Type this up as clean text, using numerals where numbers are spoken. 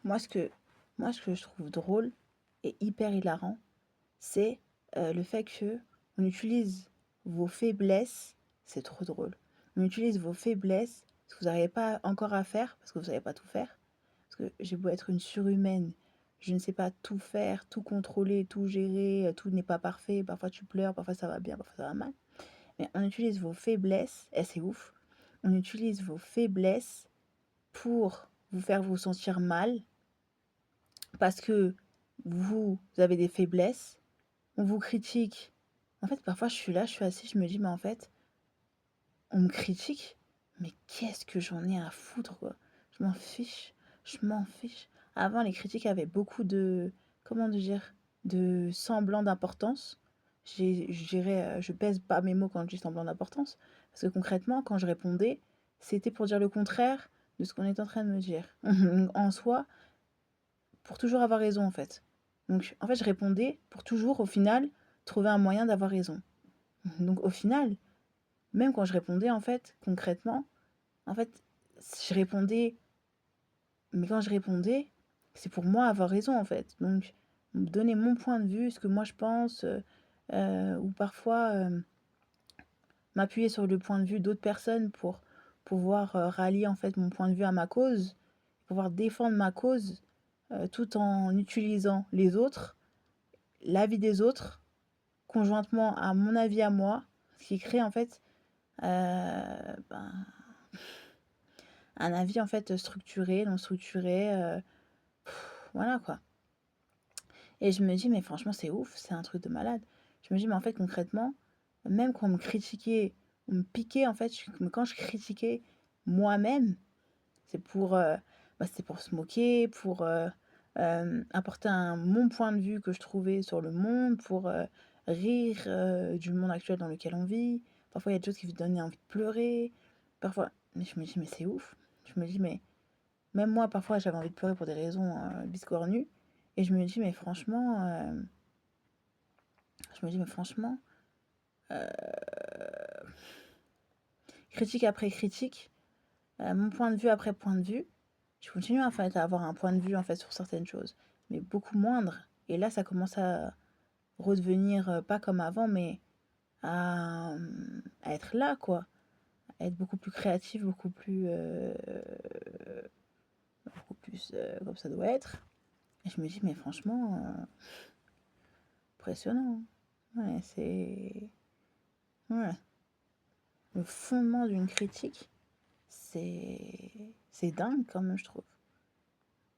moi, ce que, moi, ce que je trouve drôle et hyper hilarant, c'est le fait que on utilise vos faiblesses, c'est trop drôle. On utilise vos faiblesses, ce que vous n'arrivez pas encore à faire, parce que vous savez pas tout faire. Parce que j'ai beau être une surhumaine, je ne sais pas tout faire, tout contrôler, tout gérer, tout n'est pas parfait. Parfois tu pleures, parfois ça va bien, parfois ça va mal. Mais on utilise vos faiblesses, et c'est ouf, on utilise vos faiblesses pour vous faire vous sentir mal, parce que vous avez des faiblesses, on vous critique. En fait, parfois je suis là, je suis assise, je me dis, mais en fait, on me critique, mais qu'est-ce que j'en ai à foutre, quoi. Je m'en fiche, je m'en fiche. Avant, les critiques avaient beaucoup de, comment dire, de semblant d'importance. Je dirais, je pèse pas mes mots quand je dis semblant d'importance, parce que concrètement, quand je répondais, c'était pour dire le contraire de ce qu'on est en train de me dire. En soi, pour toujours avoir raison, en fait. Donc, en fait, je répondais pour toujours, au final, trouver un moyen d'avoir raison. Donc, au final, même quand je répondais, en fait, concrètement, en fait, je répondais, mais quand je répondais, c'est pour moi avoir raison, en fait. Donc, donner mon point de vue, ce que moi je pense, ou parfois m'appuyer sur le point de vue d'autres personnes pour pouvoir rallier en fait mon point de vue à ma cause, pouvoir défendre ma cause tout en utilisant les autres, l'avis des autres, conjointement à mon avis à moi, ce qui crée en fait ben, un avis en fait structuré, non structuré, voilà quoi. Et je me dis, mais franchement, c'est ouf, c'est un truc de malade. Je me dis, mais en fait, concrètement, même quand on me critiquait, on me piquait, en fait, quand je critiquais moi-même, c'est pour, c'était pour se moquer, pour apporter mon point de vue que je trouvais sur le monde, pour rire du monde actuel dans lequel on vit. Parfois, il y a des choses qui vous donnent envie de pleurer. Parfois, mais je me dis, mais c'est ouf. Je me dis, mais même moi, parfois, j'avais envie de pleurer pour des raisons biscornues. Et je me dis, mais franchement, euh, critique après critique, mon point de vue après point de vue, je continue en fait à avoir un point de vue en fait sur certaines choses, mais beaucoup moindre. Et là, ça commence à redevenir pas comme avant, mais à être là, quoi. À être beaucoup plus créatif, beaucoup plus comme ça doit être. Et je me dis, mais franchement, impressionnant. Ouais, c'est. Ouais. Le fondement d'une critique, c'est dingue quand même, je trouve.